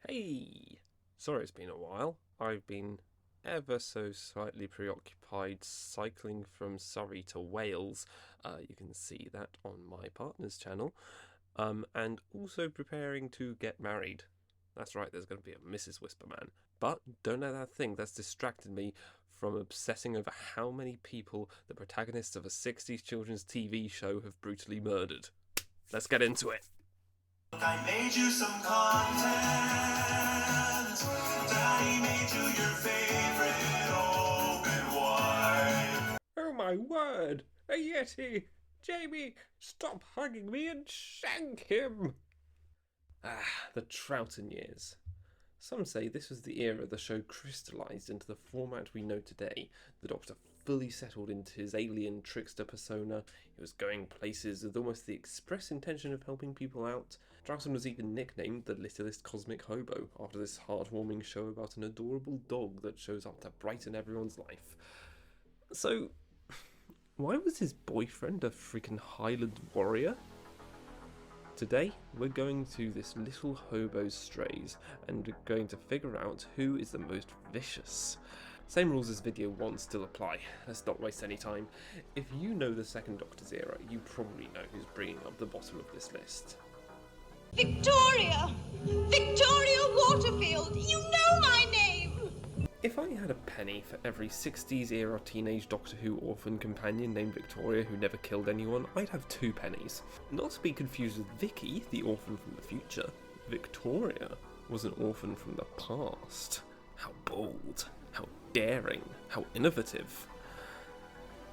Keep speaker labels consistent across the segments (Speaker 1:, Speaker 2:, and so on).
Speaker 1: Hey! Sorry it's been a while. I've been ever so slightly preoccupied cycling from Surrey to Wales. You can see that on my partner's channel. And also preparing to get married. That's right, there's going to be a Mrs. Whisperman. But don't let that thing that's distracted me from obsessing over how many people the protagonists of a 60s children's TV show have brutally murdered. Let's get into it.
Speaker 2: I made you some content. Daddy made you your favorite open wide.
Speaker 1: Oh my word! A Yeti! Jamie, stop hugging me and shank him! The Troughton years. Some say this was the era the show crystallised into the format we know today. The Doctor fully settled into his alien trickster persona. He was going places with almost the express intention of helping people out. Troughton was even nicknamed the littlest cosmic hobo after this heartwarming show about an adorable dog that shows up to brighten everyone's life. So, why was his boyfriend a freaking Highland warrior? Today, we're going to this little hobo's strays and we're going to figure out who is the most vicious. Same rules as video 1 still apply. Let's not waste any time. If you know the Second Doctor's era, you probably know who's bringing up the bottom of this list.
Speaker 3: Victoria! Victoria Waterfield! You know my name!
Speaker 1: If I had a penny for every 60s era teenage Doctor Who orphan companion named Victoria who never killed anyone, I'd have 2 pennies. Not to be confused with Vicky, the orphan from the future. Victoria was an orphan from the past. How bold, how daring, how innovative.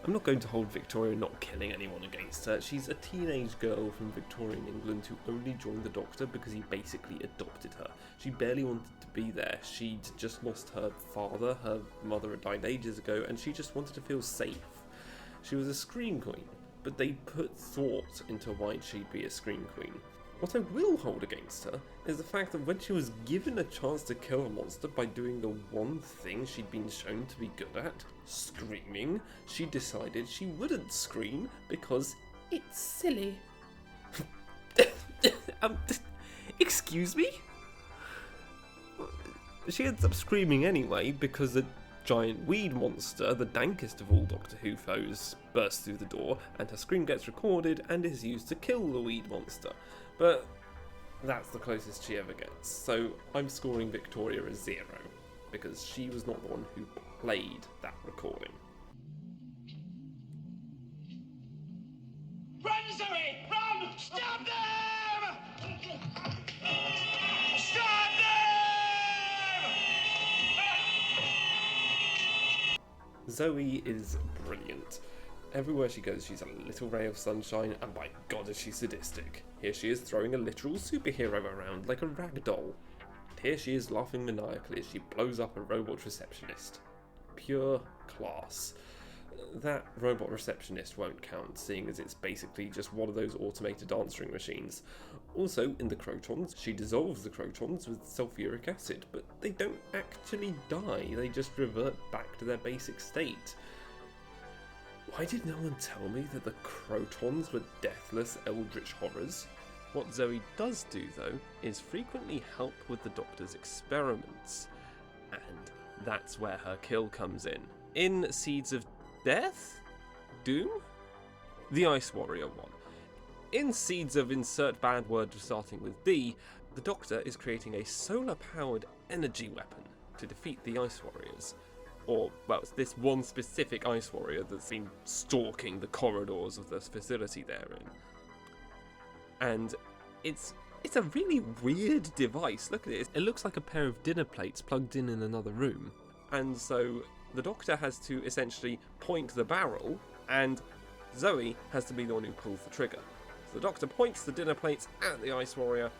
Speaker 1: I'm not going to hold Victoria not killing anyone against her. She's a teenage girl from Victorian England who only joined the Doctor because he basically adopted her. She barely wanted to be there. She'd just lost her father, her mother had died ages ago, and she just wanted to feel safe. She was a Scream Queen, but they put thought into why she'd be a Scream Queen. What I will hold against her is the fact that when she was given a chance to kill a monster by doing the one thing she'd been shown to be good at, screaming, she decided she wouldn't scream because it's silly. Excuse me? She ends up screaming anyway because a giant weed monster, the dankest of all Doctor Who foes, bursts through the door and her scream gets recorded and is used to kill the weed monster. But that's the closest she ever gets, so I'm scoring Victoria a 0, because she was not the one who played that recording.
Speaker 2: Run, Zoe! Run! Stop them! Stop them!
Speaker 1: Zoe is brilliant. Everywhere she goes, she's a little ray of sunshine, and by God is she sadistic. Here she is throwing a literal superhero around like a rag doll. And here she is laughing maniacally as she blows up a robot receptionist. Pure class. That robot receptionist won't count, seeing as it's basically just one of those automated answering machines. Also, in the Croutons, she dissolves the Croutons with sulfuric acid, but they don't actually die, they just revert back to their basic state. Why did no one tell me that the Croutons were deathless eldritch horrors? What Zoe does do, though, is frequently help with the Doctor's experiments. And that's where her kill comes in. In Seeds of Death? Doom? The Ice Warrior one. In Seeds of insert bad word starting with D, the Doctor is creating a solar-powered energy weapon to defeat the Ice Warriors. Or, well, it's this one specific Ice Warrior that's been stalking the corridors of the facility they're in. And it's a really weird device. Look at it. It looks like a pair of dinner plates plugged in another room. And so the Doctor has to essentially point the barrel, and Zoe has to be the one who pulls the trigger. So the Doctor points the dinner plates at the Ice Warrior,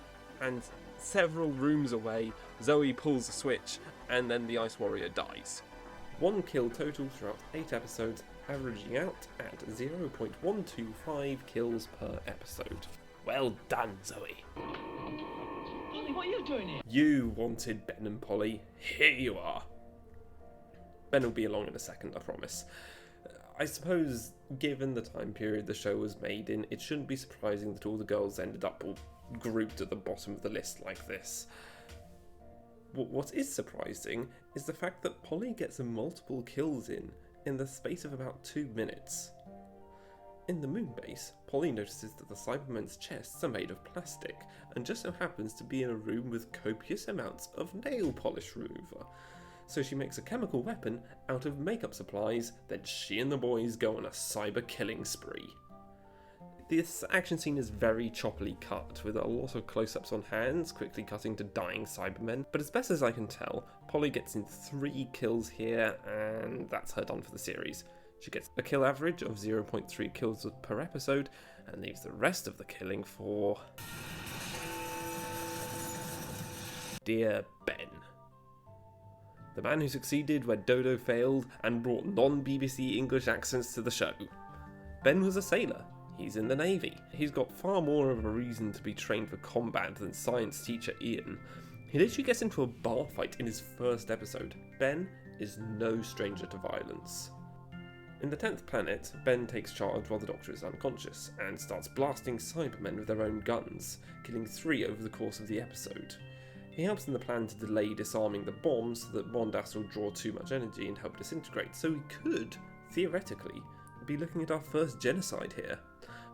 Speaker 1: and several rooms away, Zoe pulls the switch, and then the Ice Warrior dies. 1 kill total throughout 8 episodes, averaging out at 0.125 kills per episode. Well done, Zoe.
Speaker 4: Polly, what are you doing here?
Speaker 1: You wanted Ben and Polly. Here you are. Ben will be along in a second, I promise. I suppose, given the time period the show was made in, it shouldn't be surprising that all the girls ended up all grouped at the bottom of the list like this. What is surprising is the fact that Polly gets multiple kills in the space of about 2 minutes. In the moon base, Polly notices that the Cybermen's chests are made of plastic, and just so happens to be in a room with copious amounts of nail polish remover. So she makes a chemical weapon out of makeup supplies, then she and the boys go on a cyber killing spree. This action scene is very choppily cut, with a lot of close-ups on hands, quickly cutting to dying Cybermen, but as best as I can tell, Polly gets in 3 kills here, and that's her done for the series. She gets a kill average of 0.3 kills per episode, and leaves the rest of the killing for Dear Ben. The man who succeeded where Dodo failed and brought non-BBC English accents to the show. Ben was a sailor. He's in the Navy. He's got far more of a reason to be trained for combat than science teacher Ian. He literally gets into a bar fight in his first episode. Ben is no stranger to violence. In the 10th planet, Ben takes charge while the Doctor is unconscious, and starts blasting Cybermen with their own guns, killing 3 over the course of the episode. He helps in the plan to delay disarming the bombs so that Mondas will draw too much energy and help disintegrate, so we could, theoretically, be looking at our first genocide here.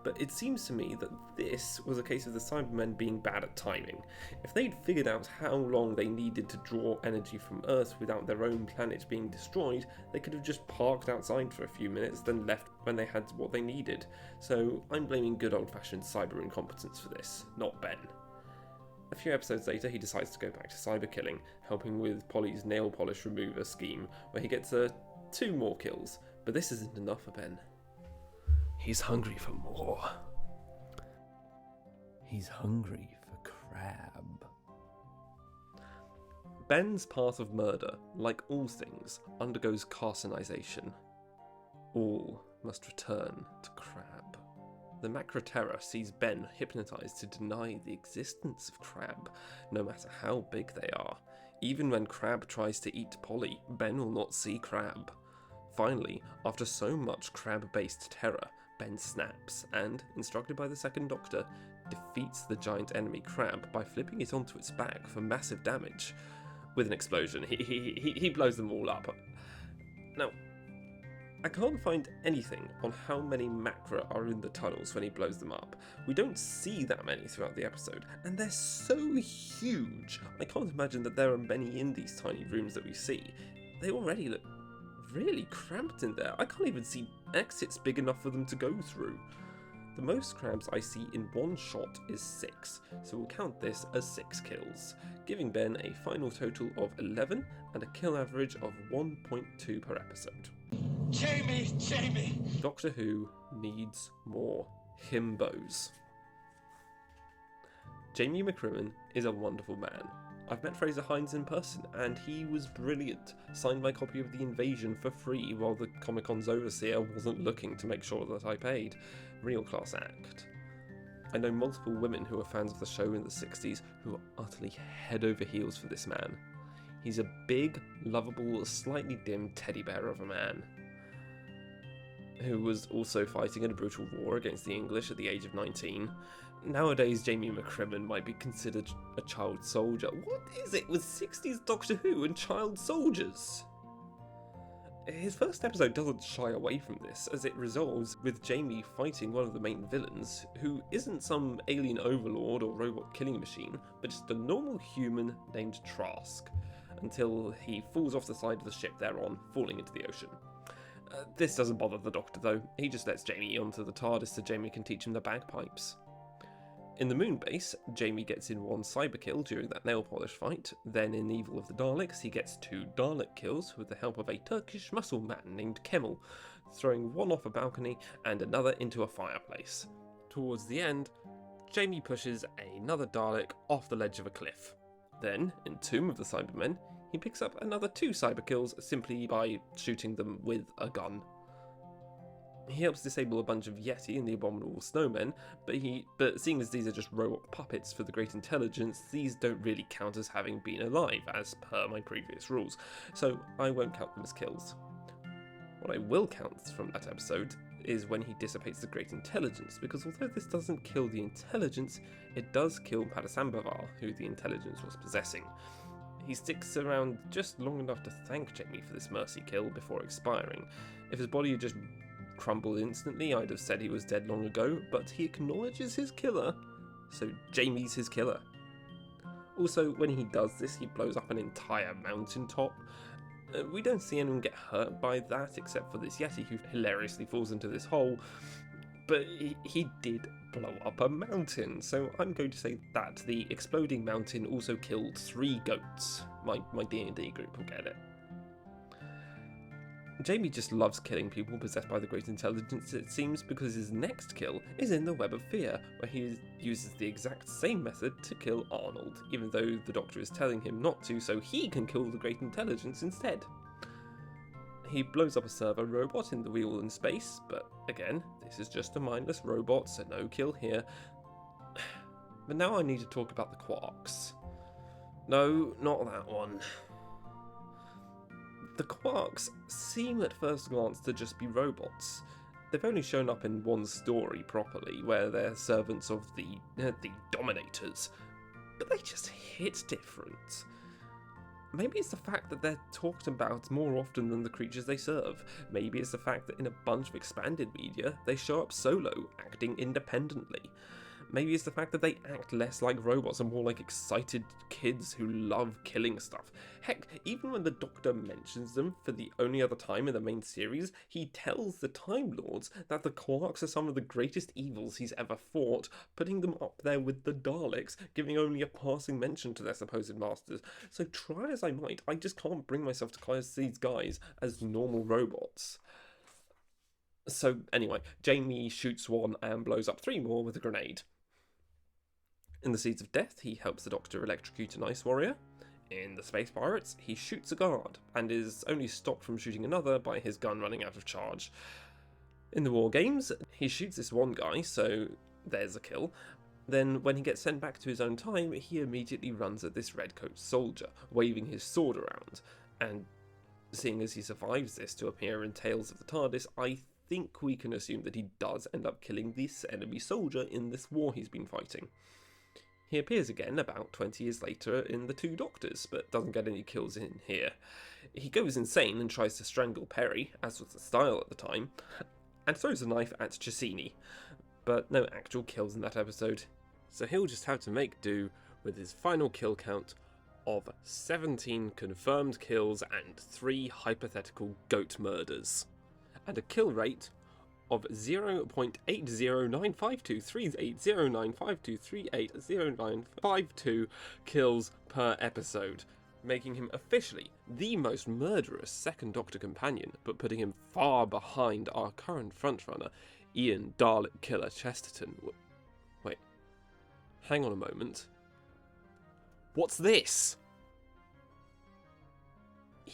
Speaker 1: But it seems to me that this was a case of the Cybermen being bad at timing. If they'd figured out how long they needed to draw energy from Earth without their own planet being destroyed, they could have just parked outside for a few minutes, then left when they had what they needed. So I'm blaming good old-fashioned cyber incompetence for this, not Ben. A few episodes later, he decides to go back to cyber killing, helping with Polly's nail polish remover scheme, where he gets 2 more kills. But this isn't enough for Ben. He's hungry for more. He's hungry for crab. Ben's path of murder, like all things, undergoes carcinization. All must return to crab. The Macra Terror sees Ben hypnotized to deny the existence of crab, no matter how big they are. Even when crab tries to eat Polly, Ben will not see crab. Finally, after so much crab-based terror, Ben snaps and, instructed by the Second Doctor, defeats the giant enemy crab by flipping it onto its back for massive damage. With an explosion, he blows them all up. Now, I can't find anything on how many Macra are in the tunnels when he blows them up. We don't see that many throughout the episode, and they're so huge. I can't imagine that there are many in these tiny rooms that we see. They already look really cramped in there. I can't even see exits big enough for them to go through. The most crabs I see in one shot is 6, so we'll count this as 6 kills, giving Ben a final total of 11 and a kill average of 1.2 per episode.
Speaker 2: Jamie!
Speaker 1: Doctor Who needs more himbos. Jamie McCrimmon is a wonderful man. I've met Fraser Hines in person, and he was brilliant. Signed my copy of The Invasion for free while the Comic-Con's overseer wasn't looking to make sure that I paid. Real class act. I know multiple women who were fans of the show in the 60s who are utterly head over heels for this man. He's a big, lovable, slightly dim teddy bear of a man, who was also fighting in a brutal war against the English at the age of 19. Nowadays, Jamie McCrimmon might be considered a child soldier. What is it with 60s Doctor Who and child soldiers? His first episode doesn't shy away from this, as it resolves with Jamie fighting one of the main villains, who isn't some alien overlord or robot killing machine, but just a normal human named Trask, until he falls off the side of the ship they're on, falling into the ocean. This doesn't bother the Doctor though, he just lets Jamie onto the TARDIS so Jamie can teach him the bagpipes. In the moon base, Jamie gets in 1 cyber kill during that nail polish fight, then in Evil of the Daleks he gets 2 Dalek kills with the help of a Turkish muscle man named Kemal, throwing 1 off a balcony and another into a fireplace. Towards the end, Jamie pushes another Dalek off the ledge of a cliff. Then, in Tomb of the Cybermen, he picks up another 2 cyber kills simply by shooting them with a gun. He helps disable a bunch of Yeti and the Abominable Snowmen, but seeing as these are just robot puppets for the Great Intelligence, these don't really count as having been alive, as per my previous rules, so I won't count them as kills. What I will count from that episode is when he dissipates the Great Intelligence, because although this doesn't kill the Intelligence, it does kill Padasambhavar, who the Intelligence was possessing. He sticks around just long enough to thank Jamie for this mercy kill before expiring. If his body had just crumbled instantly, I'd have said he was dead long ago, but he acknowledges his killer, so Jamie's his killer. Also, when he does this, he blows up an entire mountaintop. We don't see anyone get hurt by that, except for this Yeti who hilariously falls into this hole, but he did blow up a mountain, so I'm going to say that the exploding mountain also killed 3 goats. My D&D group will get it. Jamie just loves killing people possessed by the Great Intelligence, it seems, because his next kill is in the Web of Fear, where he uses the exact same method to kill Arnold, even though the Doctor is telling him not to, so he can kill the Great Intelligence instead. He blows up a servo robot in the Wheel in space, but again, this is just a mindless robot, so no kill here. But now I need to talk about the Quarks. No, not that one. The Quarks seem at first glance to just be robots. They've only shown up in one story properly, where they're servants of the Dominators, but they just hit different. Maybe it's the fact that they're talked about more often than the creatures they serve. Maybe it's the fact that in a bunch of expanded media, they show up solo, acting independently. Maybe it's the fact that they act less like robots and more like excited kids who love killing stuff. Heck, even when the Doctor mentions them for the only other time in the main series, he tells the Time Lords that the Quarks are some of the greatest evils he's ever fought, putting them up there with the Daleks, giving only a passing mention to their supposed masters. So try as I might, I just can't bring myself to class these guys as normal robots. So anyway, Jamie shoots 1 and blows up 3 more with a grenade. In the Seeds of Death, he helps the Doctor electrocute an Ice Warrior. In the Space Pirates, he shoots a guard, and is only stopped from shooting another by his gun running out of charge. In the War Games, he shoots this one guy, so there's a kill. Then, when he gets sent back to his own time, he immediately runs at this redcoat soldier, waving his sword around. And seeing as he survives this to appear in Tales of the TARDIS, I think we can assume that he does end up killing this enemy soldier in this war he's been fighting. He appears again about 20 years later in The Two Doctors, but doesn't get any kills in here. He goes insane and tries to strangle Perry, as was the style at the time, and throws a knife at Cassini, but no actual kills in that episode, so he'll just have to make do with his final kill count of 17 confirmed kills and 3 hypothetical goat murders, and a kill rate of 0.80952380952380952 kills per episode, making him officially the most murderous second Doctor companion, but putting him far behind our current frontrunner, Ian Dalek Killer Chesterton. Wait, hang on a moment. What's this?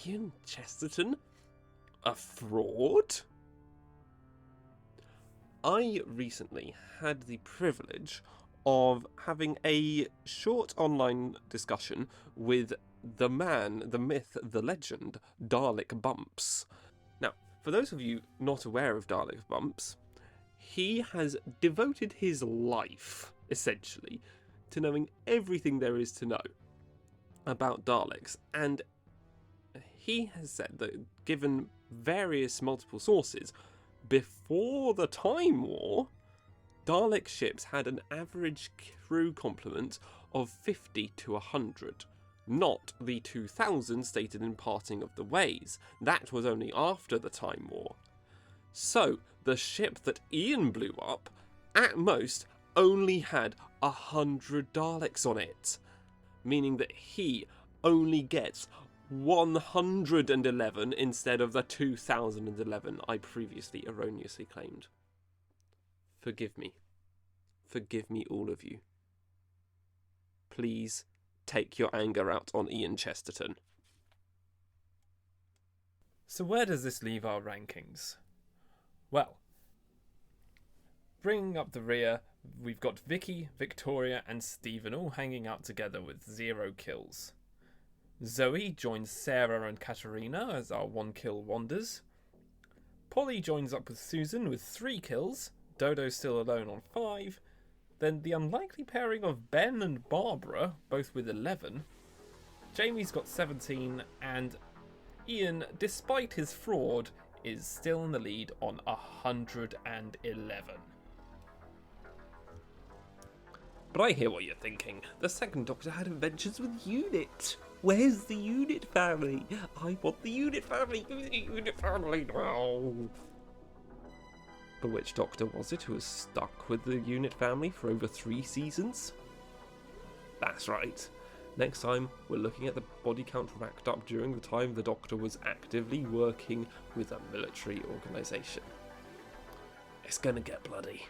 Speaker 1: Ian Chesterton? A fraud? I recently had the privilege of having a short online discussion with the man, the myth, the legend, Dalek Bumps. Now, for those of you not aware of Dalek Bumps, he has devoted his life, essentially, to knowing everything there is to know about Daleks, and he has said that, given various multiple sources, before the Time War, Dalek ships had an average crew complement of 50 to 100, not the 2,000 stated in Parting of the Ways. That was only after the Time War. So, the ship that Ian blew up, at most, only had 100 Daleks on it, meaning that he only gets 111 instead of the 2011 I previously erroneously claimed. Forgive me. Forgive me, all of you. Please take your anger out on Ian Chesterton.
Speaker 5: So where does this leave our rankings? Well, bringing up the rear, we've got Vicky, Victoria and Stephen all hanging out together with 0 kills. Zoe joins Sarah and Katerina as our 1-kill wonders. Polly joins up with Susan with 3 kills, Dodo still alone on 5. Then the unlikely pairing of Ben and Barbara, both with 11. Jamie's got 17, and Ian, despite his fraud, is still in the lead on 111.
Speaker 1: But I hear what you're thinking. The second Doctor had adventures with Unit. Where's the Unit family? I want the Unit family. Give me the Unit family now. But which Doctor was it who was stuck with the Unit family for over 3 seasons? That's right. Next time, we're looking at the body count racked up during the time the Doctor was actively working with a military organisation. It's gonna get bloody.